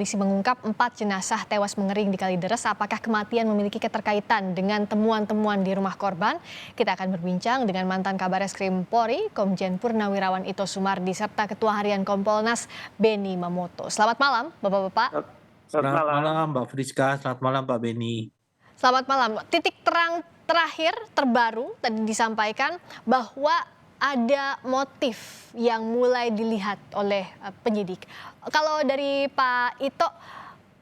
Polisi mengungkap 4 jenazah tewas mengering di Kalideres. Apakah kematian memiliki keterkaitan dengan temuan-temuan di rumah korban? Kita akan berbincang dengan mantan Kabareskrim Polri, Komjen Purnawirawan Ito Sumardi, serta Ketua Harian Kompolnas, Beni Mamoto. Selamat malam, Bapak-Bapak. Selamat Selamat malam. malam Mbak Friska, selamat malam Pak Beni. Selamat malam. Titik terang terakhir terbaru tadi disampaikan bahwa ada motif yang mulai dilihat oleh penyidik. Kalau dari Pak Ito,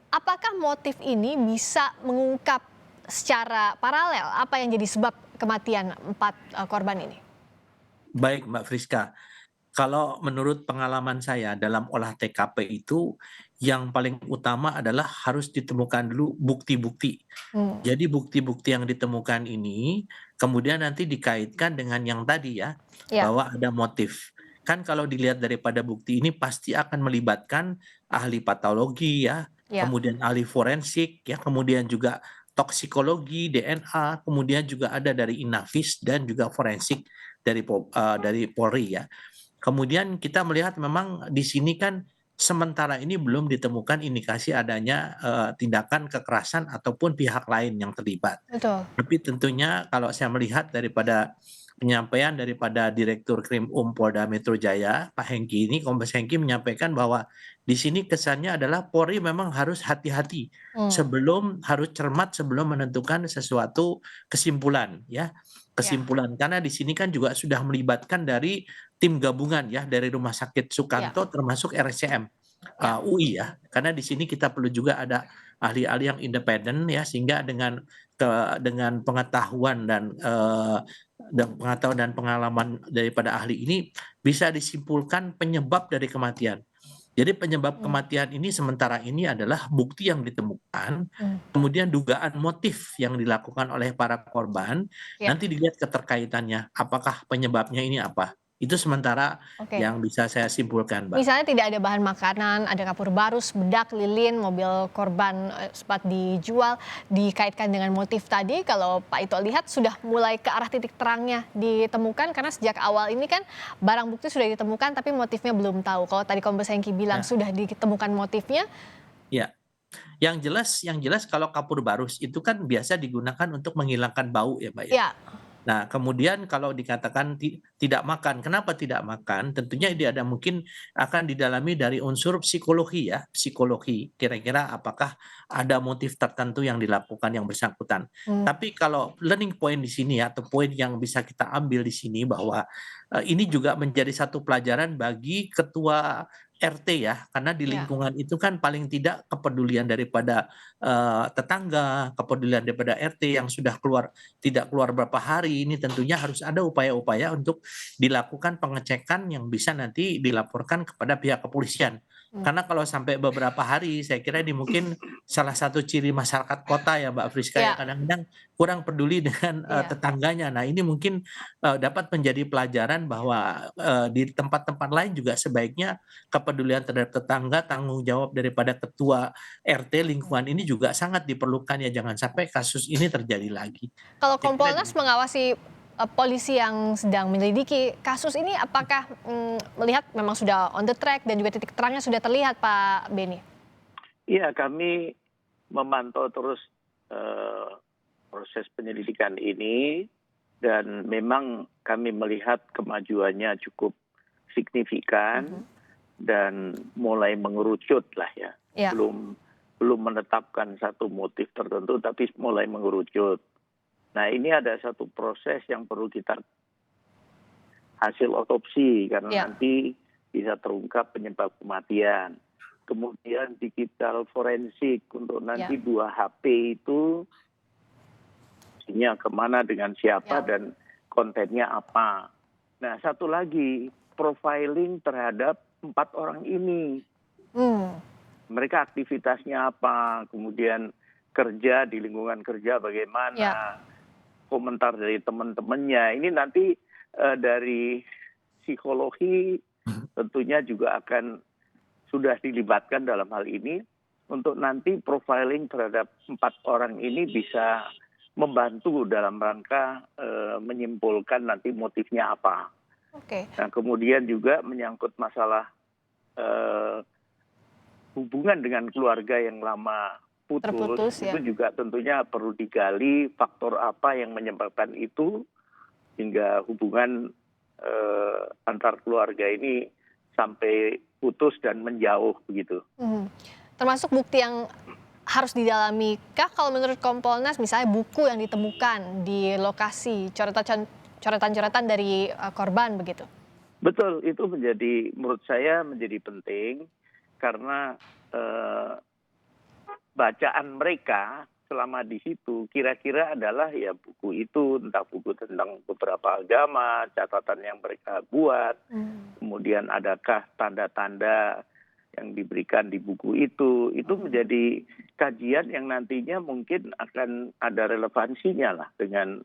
apakah motif ini bisa mengungkap secara paralel apa yang jadi sebab kematian 4 korban ini? Baik Mbak Friska, kalau menurut pengalaman saya dalam olah TKP itu yang paling utama adalah harus ditemukan dulu bukti-bukti. Hmm, Jadi bukti-bukti yang ditemukan ini kemudian nanti dikaitkan dengan yang tadi ya, ya, bahwa ada motif. Kan kalau dilihat daripada bukti ini pasti akan melibatkan ahli patologi ya, ya, kemudian ahli forensik ya, kemudian juga toksikologi, DNA, kemudian juga ada dari Inavis dan juga forensik dari Polri ya. Kemudian kita melihat memang di sini kan sementara ini belum ditemukan indikasi adanya tindakan kekerasan ataupun pihak lain yang terlibat. betul. Tapi tentunya kalau saya melihat daripada penyampaian daripada Direktur Krim Polda Metro Jaya, Pak Hengki ini, Kombes Hengki menyampaikan bahwa di sini kesannya adalah Polri memang harus hati-hati Hmm, harus cermat sebelum menentukan sesuatu kesimpulan ya. ya, Kesimpulan karena di sini kan juga sudah melibatkan dari tim gabungan ya dari Rumah Sakit ya, Sukanto termasuk RSCM ya. UI ya. Karena di sini kita perlu juga ada ahli-ahli yang independen ya sehingga dengan pengetahuan dan pengalaman daripada ahli ini bisa disimpulkan penyebab dari kematian. Jadi penyebab Hmm, kematian ini sementara ini adalah bukti yang ditemukan, hmm, kemudian dugaan motif yang dilakukan oleh para korban, ya. nanti dilihat keterkaitannya, apakah penyebabnya ini apa. Itu sementara Oke. yang bisa saya simpulkan, Mbak. Misalnya tidak ada bahan makanan, ada kapur barus, bedak, lilin, mobil korban sempat dijual, dikaitkan dengan motif tadi. Kalau Pak Ito lihat sudah mulai ke arah titik terangnya ditemukan karena sejak awal ini kan barang bukti sudah ditemukan tapi motifnya belum tahu. Kalau tadi Kombes Hengki bilang Ya, sudah ditemukan motifnya, ya. Yang jelas kalau kapur barus itu kan biasa digunakan untuk menghilangkan bau ya, Mbak, ya. ya, Nah, kemudian kalau dikatakan tidak makan, kenapa tidak makan? Tentunya dia ada mungkin akan didalami dari unsur psikologi ya, psikologi. Kira-kira apakah ada motif tertentu yang dilakukan yang bersangkutan. hmm, Tapi kalau learning point di sini ya, atau poin yang bisa kita ambil di sini bahwa ini juga menjadi satu pelajaran bagi ketua RT ya, karena di ya, lingkungan itu kan paling tidak kepedulian daripada tetangga, kepedulian daripada RT yang sudah tidak keluar berapa hari, ini tentunya harus ada upaya-upaya untuk dilakukan pengecekan yang bisa nanti dilaporkan kepada pihak kepolisian. hmm, Karena kalau sampai beberapa hari, saya kira ini mungkin salah satu ciri masyarakat kota ya Mbak Friska ya, ya, kadang-kadang kurang peduli dengan ya. tetangganya. Nah ini mungkin dapat menjadi pelajaran bahwa di tempat-tempat lain juga sebaiknya kepedulian terhadap tetangga, tanggung jawab daripada ketua RT lingkungan ini juga sangat diperlukan ya, jangan sampai kasus ini terjadi lagi. Kalau Saya kira Kompolnas demikian. mengawasi polisi yang sedang menyelidiki kasus ini, apakah melihat memang sudah on the track dan juga titik terangnya sudah terlihat, Pak Beni? Iya, kami memantau terus eh, proses penyelidikan ini dan memang kami melihat kemajuannya cukup signifikan Mhm. dan mulai mengerucut lah ya. Ya, Belum belum menetapkan satu motif tertentu tapi mulai mengerucut. Nah, ini ada satu proses yang perlu kita hasil otopsi karena ya, nanti bisa terungkap penyebab kematian. Kemudian digital forensik untuk ya, nanti 2 HP itu isinya kemana dengan siapa ya. dan kontennya apa. Nah, satu lagi profiling terhadap 4 orang ini. Hmm, Mereka aktivitasnya apa, kemudian kerja di lingkungan kerja ya, bagaimana, komentar dari teman-temannya. Ini nanti dari psikologi tentunya juga akan sudah dilibatkan dalam hal ini untuk nanti profiling terhadap 4 orang ini bisa membantu dalam rangka menyimpulkan nanti motifnya apa. oke. Nah, kemudian juga menyangkut masalah eh, hubungan dengan keluarga yang lama Terputus ya. itu juga tentunya perlu digali faktor apa yang menyebabkan itu hingga hubungan antar keluarga ini sampai putus dan menjauh begitu. Termasuk bukti yang harus didalami kah kalau menurut Kompolnas, misalnya buku yang ditemukan di lokasi, coretan-coretan dari korban begitu? Betul, itu menurut saya menjadi penting karena bacaan mereka selama di situ kira-kira adalah ya buku itu, entah buku tentang beberapa agama, catatan yang mereka buat, kemudian adakah tanda-tanda yang diberikan di buku itu menjadi kajian yang nantinya mungkin akan ada relevansinya lah dengan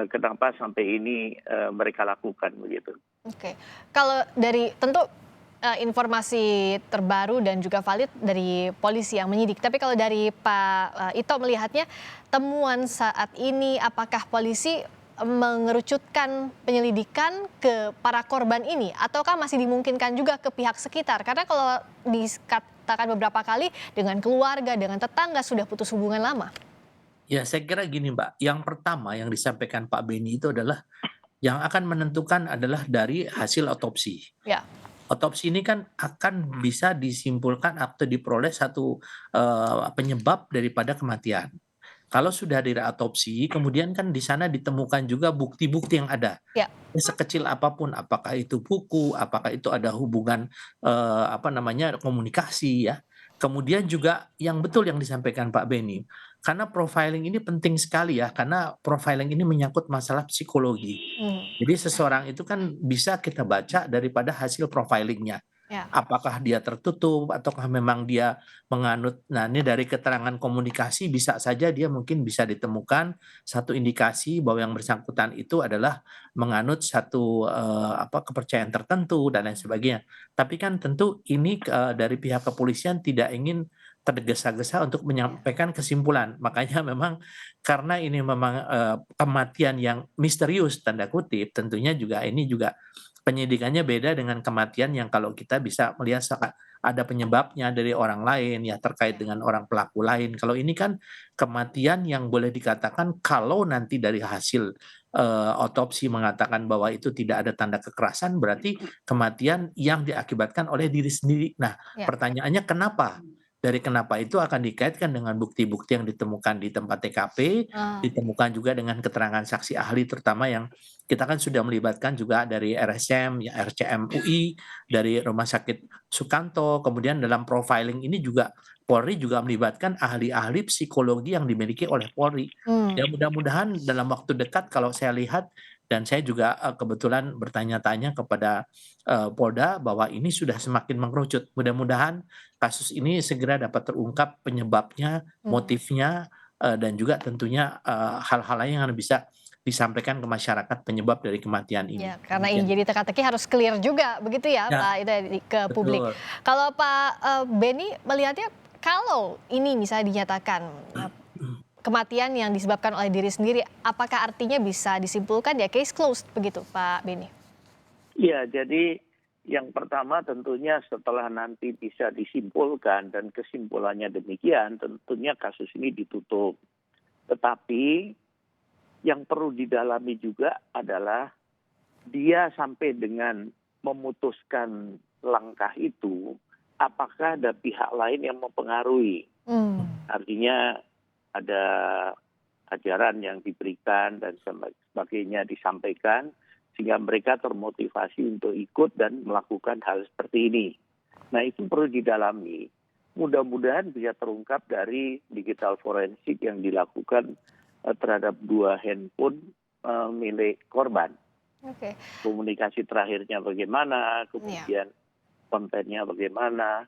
kenapa sampai ini mereka lakukan begitu. Oke, kalau dari tentu informasi terbaru dan juga valid dari polisi yang menyidik. Tapi kalau dari Pak Ito melihatnya, temuan saat ini apakah polisi mengerucutkan penyelidikan ke para korban ini, ataukah masih dimungkinkan juga ke pihak sekitar? Karena kalau dikatakan beberapa kali dengan keluarga, dengan tetangga sudah putus hubungan lama. Ya, saya kira gini, Mbak. Yang pertama yang disampaikan Pak Beni itu adalah yang akan menentukan adalah dari hasil otopsi. Ya. Otopsi ini kan akan bisa disimpulkan atau diperoleh satu penyebab daripada kematian. Kalau sudah diotopsi, kemudian kan di sana ditemukan juga bukti-bukti yang ada. Ya. Sekecil apapun, apakah itu buku, apakah itu ada hubungan komunikasi ya. Kemudian juga yang betul yang disampaikan Pak Beni, karena profiling ini penting sekali ya, karena profiling ini menyangkut masalah psikologi. Jadi seseorang itu kan bisa kita baca daripada hasil profilingnya. Ya. Apakah dia tertutup ataukah memang dia menganut. Nah, ini dari keterangan komunikasi bisa saja dia mungkin bisa ditemukan satu indikasi bahwa yang bersangkutan itu adalah menganut satu kepercayaan tertentu dan lain sebagainya. Tapi kan tentu ini dari pihak kepolisian tidak ingin tergesa-gesa untuk menyampaikan kesimpulan. Makanya memang karena ini memang kematian yang misterius tanda kutip, tentunya juga ini juga penyidikannya beda dengan kematian yang kalau kita bisa melihat ada penyebabnya dari orang lain ya terkait dengan orang pelaku lain. Kalau ini kan kematian yang boleh dikatakan kalau nanti dari hasil otopsi mengatakan bahwa itu tidak ada tanda kekerasan, berarti kematian yang diakibatkan oleh diri sendiri. Nah, Ya. pertanyaannya kenapa? Dari kenapa itu akan dikaitkan dengan bukti-bukti yang ditemukan di tempat TKP, ditemukan juga dengan keterangan saksi ahli terutama yang kita kan sudah melibatkan juga dari RSM, ya RCM UI, dari Rumah Sakit Sukanto, kemudian dalam profiling ini juga Polri juga melibatkan ahli-ahli psikologi yang dimiliki oleh Polri. Ya mudah-mudahan dalam waktu dekat kalau saya lihat dan saya juga kebetulan bertanya-tanya kepada Polda bahwa ini sudah semakin mengerucut. Mudah-mudahan kasus ini segera dapat terungkap penyebabnya, motifnya, dan juga tentunya hal-hal lain yang bisa disampaikan ke masyarakat penyebab dari kematian ini. Ya, karena ini jadi teka-teki harus clear juga begitu ya, Ya, Pak itu ke publik. betul. Kalau Pak Beni melihatnya kalau ini misalnya dinyatakan kematian yang disebabkan oleh diri sendiri, apakah artinya bisa disimpulkan ya case closed begitu, Pak Beni? Iya, jadi yang pertama tentunya setelah nanti bisa disimpulkan dan kesimpulannya demikian, tentunya kasus ini ditutup. Tetapi yang perlu didalami juga adalah dia sampai dengan memutuskan langkah itu, apakah ada pihak lain yang mempengaruhi. Artinya ada ajaran yang diberikan dan sebagainya disampaikan sehingga mereka termotivasi untuk ikut dan melakukan hal seperti ini. Nah, itu perlu didalami. Mudah-mudahan bisa terungkap dari digital forensik yang dilakukan terhadap 2 handphone milik korban. Oke. Komunikasi terakhirnya bagaimana, kemudian kontennya bagaimana.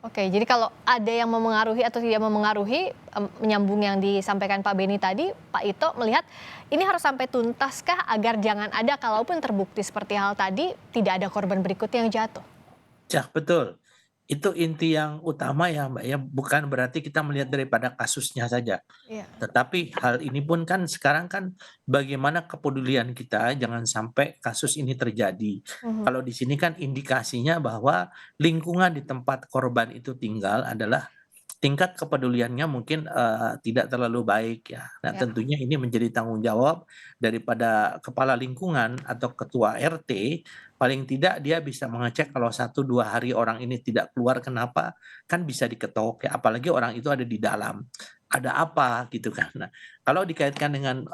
Oke, jadi kalau ada yang memengaruhi atau tidak memengaruhi, menyambung yang disampaikan Pak Beni tadi, Pak Ito melihat ini harus sampai tuntaskah agar jangan ada kalaupun terbukti seperti hal tadi tidak ada korban berikutnya yang jatuh? Ya, betul. Itu inti yang utama ya, Mbak, ya, bukan berarti kita melihat daripada kasusnya saja. Iya. Tetapi hal ini pun kan sekarang kan bagaimana kepedulian kita jangan sampai kasus ini terjadi. Mhm. Kalau di sini kan indikasinya bahwa lingkungan di tempat korban itu tinggal adalah tingkat kepeduliannya mungkin, tidak terlalu baik ya. Nah, Ya. tentunya ini menjadi tanggung jawab daripada kepala lingkungan atau ketua RT, paling tidak dia bisa mengecek kalau 1, 2 hari orang ini tidak keluar kenapa, kan bisa diketok ya, apalagi orang itu ada di dalam. Ada apa gitu kan. Nah, kalau dikaitkan dengan,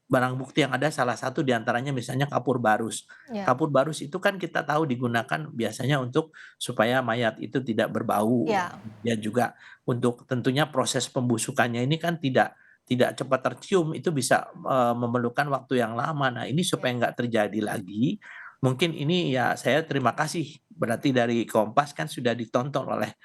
barang bukti yang ada salah satu di antaranya misalnya kapur barus. Ya. Kapur barus itu kan kita tahu digunakan biasanya untuk supaya mayat itu tidak berbau ya, Ya. kemudian juga untuk tentunya proses pembusukannya ini kan tidak cepat tercium, itu bisa, memerlukan waktu yang lama. Nah, ini Ya. supaya nggak terjadi lagi, mungkin ini ya saya terima kasih, berarti dari Kompas kan sudah ditonton oleh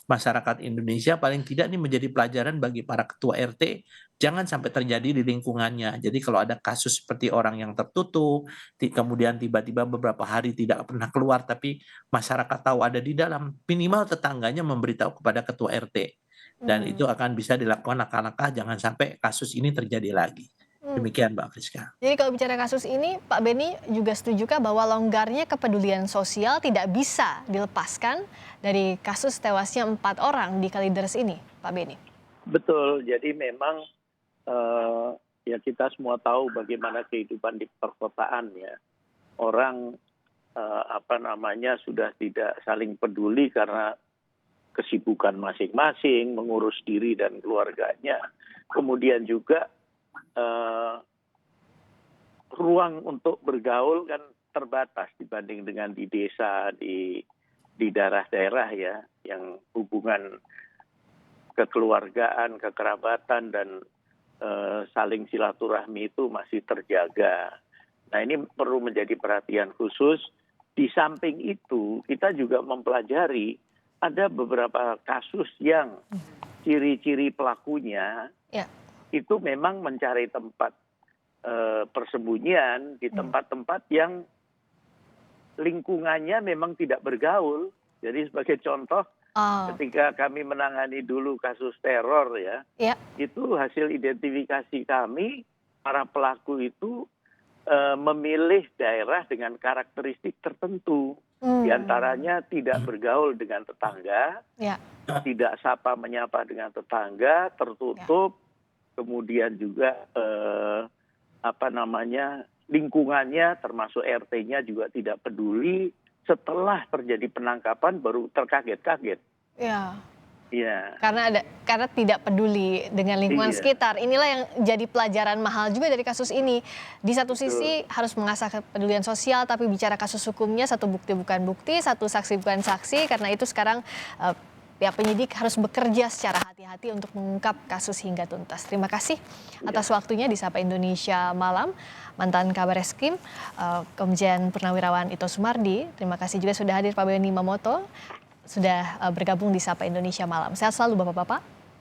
masyarakat Indonesia, paling tidak ini menjadi pelajaran bagi para ketua RT, jangan sampai terjadi di lingkungannya. Jadi kalau ada kasus seperti orang yang tertutup, kemudian tiba-tiba beberapa hari tidak pernah keluar, tapi masyarakat tahu ada di dalam, minimal tetangganya memberitahu kepada ketua RT. Dan Mmm. itu akan bisa dilakukan langkah-langkah jangan sampai kasus ini terjadi lagi. Mmm. Demikian Mbak Friska. Jadi kalau bicara kasus ini, Pak Beni juga setujukah bahwa longgarnya kepedulian sosial tidak bisa dilepaskan dari kasus tewasnya 4 orang di Kalideres ini, Pak Beni? Betul, jadi memang eh, ya kita semua tahu bagaimana kehidupan di perkotaan ya. Orang apa namanya sudah tidak saling peduli karena kesibukan masing-masing, mengurus diri dan keluarganya. Kemudian juga eh, ruang untuk bergaul kan terbatas dibanding dengan di desa, di daerah-daerah ya, yang hubungan kekeluargaan, kekerabatan dan saling silaturahmi itu masih terjaga. Nah, ini perlu menjadi perhatian khusus. Di samping itu, kita juga mempelajari ada beberapa kasus yang ciri-ciri pelakunya Ya. itu memang mencari tempat persembunyian di tempat-tempat yang lingkungannya memang tidak bergaul. Jadi sebagai contoh, Oh. ketika kami menangani dulu kasus teror ya, Ya. itu hasil identifikasi kami, para pelaku itu memilih daerah dengan karakteristik tertentu. Di antaranya tidak bergaul dengan tetangga, Ya. tidak sapa menyapa dengan tetangga, tertutup, kemudian juga apa namanya lingkungannya termasuk RT-nya juga tidak peduli. Setelah terjadi penangkapan baru terkaget-kaget. Ya. Iya. Karena tidak peduli dengan lingkungan Iya. sekitar. Inilah yang jadi pelajaran mahal juga dari kasus ini. Di satu Betul. sisi harus mengasah kepedulian sosial, tapi bicara kasus hukumnya satu bukti bukan bukti, satu saksi bukan saksi. Karena itu sekarang pihak penyidik harus bekerja secara hati-hati untuk mengungkap kasus hingga tuntas. Terima kasih atas waktunya di Sapa Indonesia Malam. Mantan Kabar Eskrim, Komjen Purnawirawan Ito Sumardi. Terima kasih juga sudah hadir Pak Beni Mamoto, sudah bergabung di Sapa Indonesia Malam. Sehat selalu Bapak-Bapak.